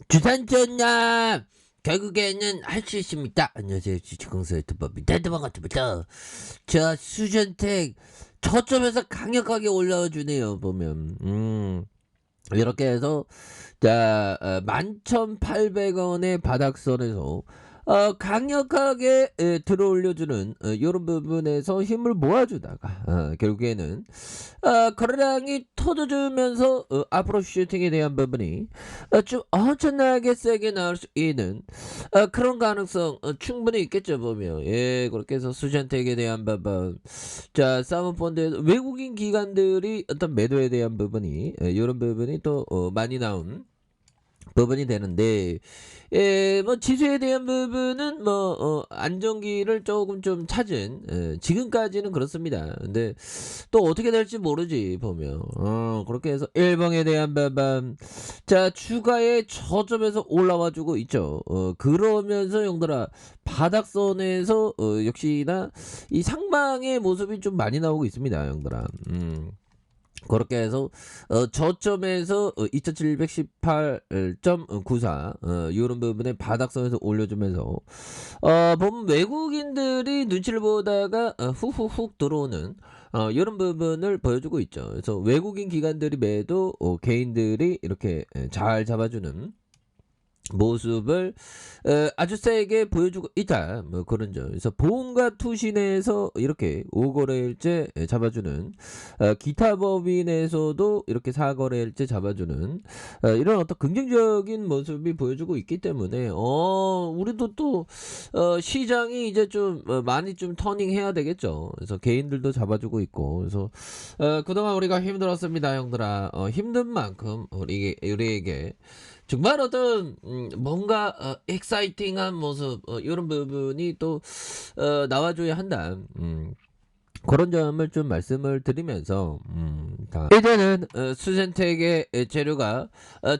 주산전남 결국에는 할 수 있습니다. 안녕하세요, 주식공사 유튜버입니다. 반갑습니다. 자, 수전택 저점에서 강력하게 올라와 주네요. 보면 이렇게 해서 자 11,800원의 바닥선에서 강력하게 들어올려주는 요런 부분에서 힘을 모아주다가 결국에는 거래량이 터져주면서 앞으로 슈팅에 대한 부분이 좀 엄청나게 세게 나올 수 있는 그런 가능성 충분히 있겠죠. 보면 그렇게 해서 수전택에 대한 부분, 자 사모펀드 외국인 기관들이 어떤 매도에 대한 부분이 요런 부분이 또 많이 나온 부분이 되는데, 뭐 지수에 대한 부분은 뭐 안정기를 조금 좀 찾은 지금까지는 그렇습니다. 근데 또 어떻게 될지 모르지 보면 그렇게 해서 일봉에 대한 부분, 자 추가의 저점에서 올라와 주고 있죠. 그러면서 형들아 바닥선에서 역시나 이 상방의 모습이 좀 많이 나오고 있습니다, 형들아. 그렇게 해서 저점에서 2718.94 요런 부분에 바닥선에서 올려주면서 보면 외국인들이 눈치를 보다가 후후훅 들어오는 요런 부분을 보여주고 있죠. 그래서 외국인 기관들이 매도 개인들이 이렇게 잘 잡아주는 모습을 아주 세게 보여주고 있다. 뭐 그런 점. 그래서 보험과 투신에서 이렇게 5거래일째 잡아주는, 기타 법인에서도 이렇게 4거래일째 잡아주는 이런 어떤 긍정적인 모습이 보여주고 있기 때문에 우리도 또 시장이 이제 좀 많이 좀 터닝해야 되겠죠. 그래서 개인들도 잡아주고 있고, 그래서 그동안 우리가 힘들었습니다, 형들아. 힘든 만큼 우리에게 정말 어떤 뭔가 엑사이팅한 모습 이런 부분이 또 나와줘야 한다. 그런 점을 좀 말씀을 드리면서 이제는 수sen택의 재료가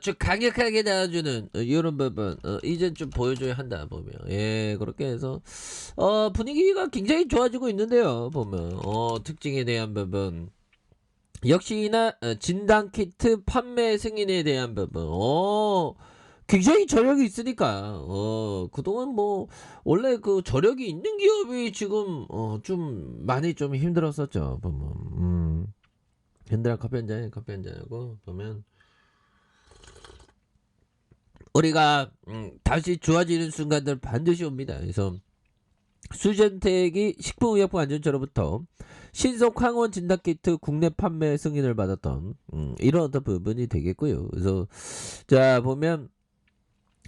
쭉 강력하게 나와주는 이런 부분 이제 좀 보여줘야 한다 보면 그렇게 해서 분위기가 굉장히 좋아지고 있는데요. 보면 특징에 대한 부분, 역시나 진단키트 판매 승인에 대한 부분 굉장히 저력이 있으니까 그동안 뭐 원래 그 저력이 있는 기업이 지금 좀 많이 좀 힘들었었죠. 보면 현대랑 커피 한잔하고 보면 우리가 다시 좋아지는 순간들 반드시 옵니다. 그래서 수젠텍이 식품의약품안전처로부터 신속 항원 진단키트 국내 판매 승인을 받았던 이런 어떤 부분이 되겠고요. 그래서 자 보면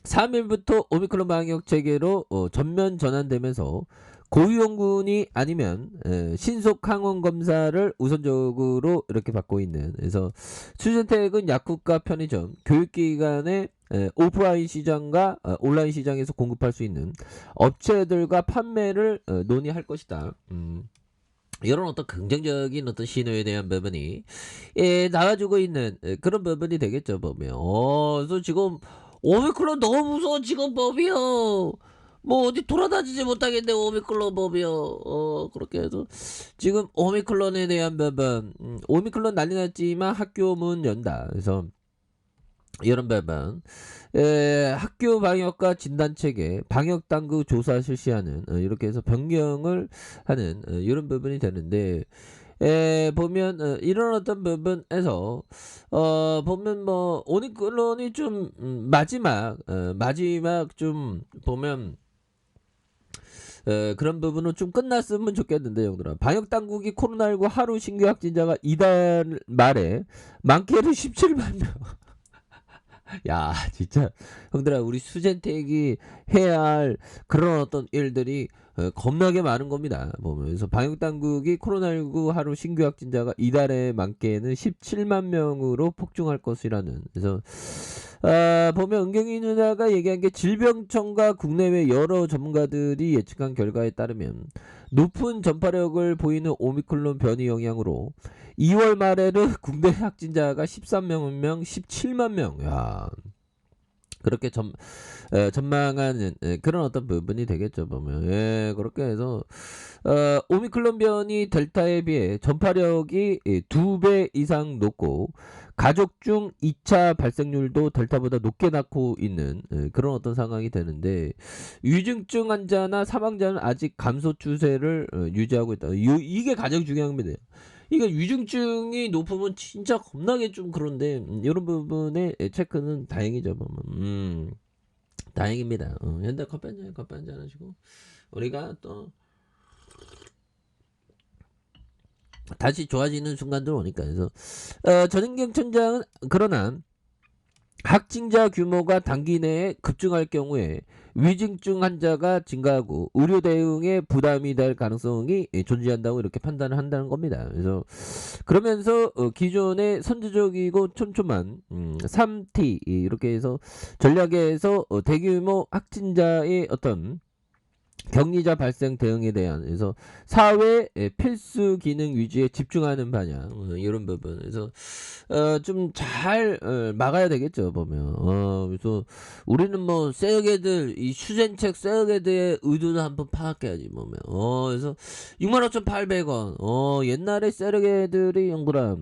3일부터 오미크론 방역 체계로 전면 전환되면서 고위험군이 아니면 신속 항원 검사를 우선적으로 이렇게 받고 있는, 그래서 수젠텍은 약국과 편의점, 교육기관의 오프라인 시장과 온라인 시장에서 공급할 수 있는 업체들과 판매를 논의할 것이다. 이런 어떤 긍정적인 어떤 신호에 대한 부분이 나와주고 있는 그런 부분이 되겠죠. 보면 그래서 지금 오미크론 너무 무서워 지금 법이요. 뭐 어디 돌아다니지 못하겠네 오미클론 법이요. 그렇게 해서 지금 오미클론에 대한 부분, 오미클론 난리 났지만 학교 문 연다. 그래서 이런 부분, 학교 방역과 진단체계, 방역당국 조사 실시하는 이렇게 해서 변경을 하는 이런 부분이 되는데, 보면 이런 어떤 부분에서 보면 뭐 오미크론이 좀 마지막 좀 보면 그런 부분은 좀 끝났으면 좋겠는데, 형들아. 방역당국이 코로나19 하루 신규 확진자가 이달 말에 많게는 17만 명. 야 진짜 형들아, 우리 수젠택이 해야 할 그런 어떤 일들이 겁나게 많은 겁니다. 보면서 방역당국이 코로나19 하루 신규 확진자가 이달에 많게는 17만 명으로 폭증할 것이라는, 그래서 보면 은경이 누나가 얘기한 게 질병청과 국내외 여러 전문가들이 예측한 결과에 따르면 높은 전파력을 보이는 오미크론 변이 영향으로 2월 말에는 국내 확진자가 13명 17만 명. 야, 그렇게 전망하는 그런 어떤 부분이 되겠죠 보면. 예 그렇게 해서 오미크론 변이 델타에 비해 전파력이 2배 이상 높고 가족 중 2차 발생률도 델타보다 높게 낳고 있는 그런 어떤 상황이 되는데 위중증 환자나 사망자는 아직 감소 추세를 유지하고 있다. 이게 가장 중요합니다. 이게 위중증이 높으면 진짜 겁나게 좀 그런데 요런 부분의 체크는 다행이죠 보면. 다행입니다. 현대 커피 한잔 하시고 우리가 또 다시 좋아지는 순간들 오니까. 그래서 전인경 천장은 그러나 확진자 규모가 단기 내에 급증할 경우에 위중증 환자가 증가하고 의료 대응에 부담이 될 가능성이 존재한다고 이렇게 판단을 한다는 겁니다. 그래서 그러면서 기존의 선제적이고 촘촘한 3T 이렇게 해서 전략에서 대규모 확진자의 어떤 격리자 발생 대응에 대한 그래서 사회 필수 기능 위주에 집중하는 방향 이런 부분 그래서 좀 잘 막아야 되겠죠 보면. 그래서 우리는 뭐 쎄어게들 이 휴전책 쎄어게들의 의도를 한번 파악해야지 보면. 그래서 65,800원 옛날에 쎄어게들이 영구라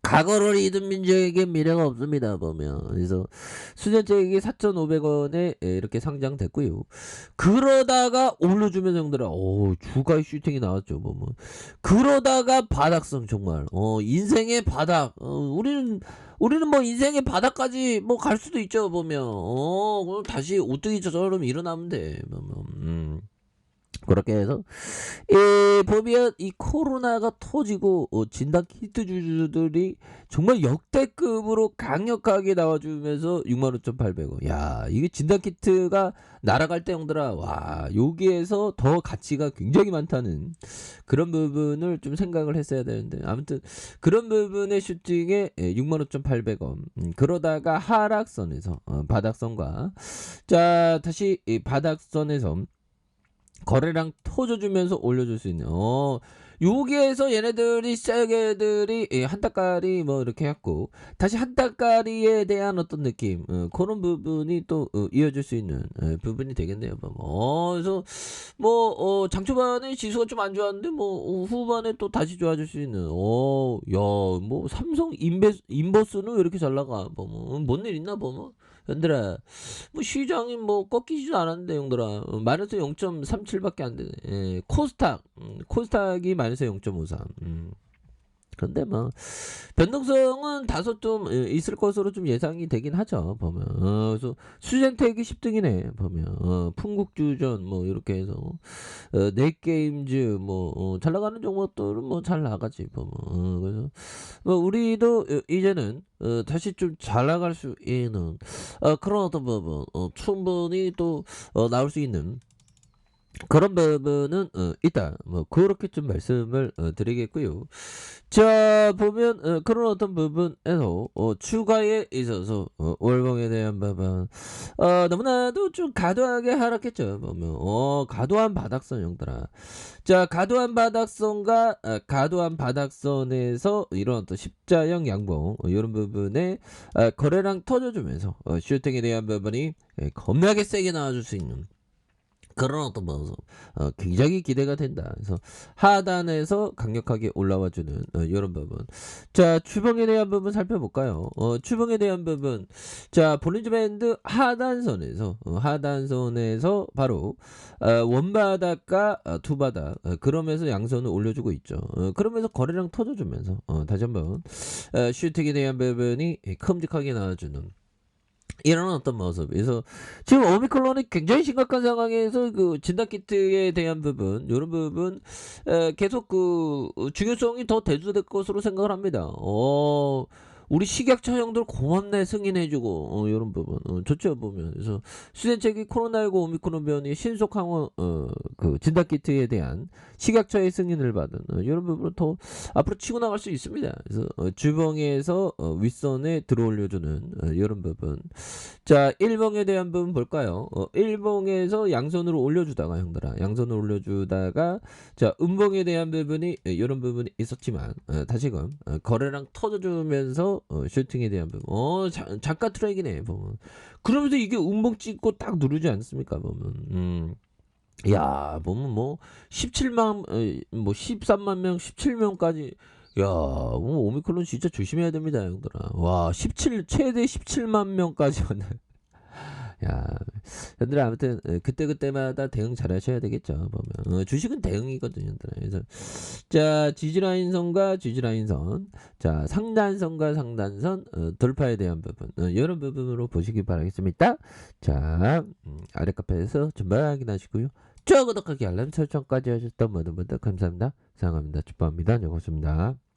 과거를 잊은 민족에게 미래가 없습니다 보면. 그래서 수전책이 4,500원에 이렇게 상장됐고요. 그러다가 올려주면 형들아 주가의 슈팅이 나왔죠 보면. 그러다가 바닥성 정말 인생의 바닥 우리는 뭐 인생의 바닥까지 뭐 갈 수도 있죠 보면. 그럼 다시 오뚜기처럼 일어나면 돼 보면. 그렇게 해서 보면 이 코로나가 터지고 진단 키트 주주들이 정말 역대급으로 강력하게 나와주면서 65,800원. 야 이게 진단 키트가 날아갈 때 형들아 와 여기에서 더 가치가 굉장히 많다는 그런 부분을 좀 생각을 했어야 되는데 아무튼 그런 부분의 슈팅에 65,800원. 그러다가 하락선에서 바닥선과 자 다시 이 바닥선에서 거래량 터져주면서 올려줄 수 있는 여기에서 얘네들이 쎄게들이 한 달까리 뭐 이렇게 했고 다시 한 달까리에 대한 어떤 느낌 그런 부분이 또 이어질 수 있는 부분이 되겠네요. 그래서 뭐 장 초반에 지수가 좀 안 좋았는데 뭐 후반에 또 다시 좋아질 수 있는 야 뭐 삼성 인버스는 왜 이렇게 잘 나가 보면 뭔 일 있나 보면. 현들아 뭐 시장이 뭐 꺾이지도 않았는데 형들아 마이너스 0.37밖에 안 되네. 코스닥이 마이너스 0.53. 그런데 뭐 변동성은 다소 좀 있을 것으로 좀 예상이 되긴 하죠 보면. 그래서 수젠텍이 10등이네 보면. 풍국주전 뭐 이렇게 해서 넷게임즈 뭐 잘 나가는 종목들은 뭐 잘 나가지 보면. 그래서 뭐 우리도 이제는 다시 좀 잘 나갈 수 있는 그런 어떤 부분 충분히 또 나올 수 있는 그런 부분은 있다. 뭐 그렇게 좀 말씀을 드리겠고요. 자 보면 그런 어떤 부분에서 추가에 있어서 월봉에 대한 부분 너무나도 좀 과도하게 하락했죠 보면. 과도한 바닥선 형들아. 자 과도한 바닥선과 과도한 바닥선에서 이런 어떤 십자형 양봉 이런 부분에 거래량 터져주면서 슈팅에 대한 부분이 겁나게 세게 나와줄 수 있는 그런 어떤 모습 굉장히 기대가 된다. 그래서 하단에서 강력하게 올라와주는 이런 부분. 자 추봉에 대한 부분 살펴볼까요? 추봉에 대한 부분. 자 볼린저 밴드 하단선에서 바로 원바닥과 투바닥 그러면서 양선을 올려주고 있죠. 그러면서 거래량 터져주면서 다시 한번 슈팅에 대한 부분이 큼직하게 나와주는 이런 어떤 모습. 그래서 지금 오미크론이 굉장히 심각한 상황에서 그 진단키트에 대한 부분, 이런 부분 계속 그 중요성이 더 대두될 것으로 생각을 합니다. 우리 식약처 형들 고맙네 승인해주고 이런 부분 좋죠 보면. 그래서 수den책이 코로나19 오미크론 변이 신속 항원 그 진단키트에 대한 식약처의 승인을 받은 이런 부분은 더 앞으로 치고 나갈 수 있습니다. 그래서 주봉에서 윗선에 들어올려주는 이런 부분. 자 1봉에 대한 부분 볼까요? 1봉에서 양선으로 올려주다가 형들아 양선을 올려주다가 자 음봉에 대한 부분이 이런 부분이 있었지만 다시금 거래량 터져주면서 그래서 슈팅에 대한 부분. 작가 트랙이네 보면. 그러면서 이게 음봉 찍고 딱 누르지 않습니까 보면. 야 보면 뭐 17만 뭐 13만 명 17명까지 야 오미크론 진짜 조심해야 됩니다 형들아. 와 17 최대 17만 명까지 왔네. 야 형들 아무튼 그때그때마다 대응 잘하셔야 되겠죠 보면. 주식은 대응이거든요 형들아. 그래서 자 지지라인선과 지지라인선 자 상단선과 상단선 돌파에 대한 부분 이런 부분으로 보시기 바라겠습니다. 자 아래 카페에서 전부 확인하시고요. 좋아요 구독하기 알람 설정까지 하셨던 모든 분들 감사합니다. 사랑합니다. 축복합니다. 고맙습니다.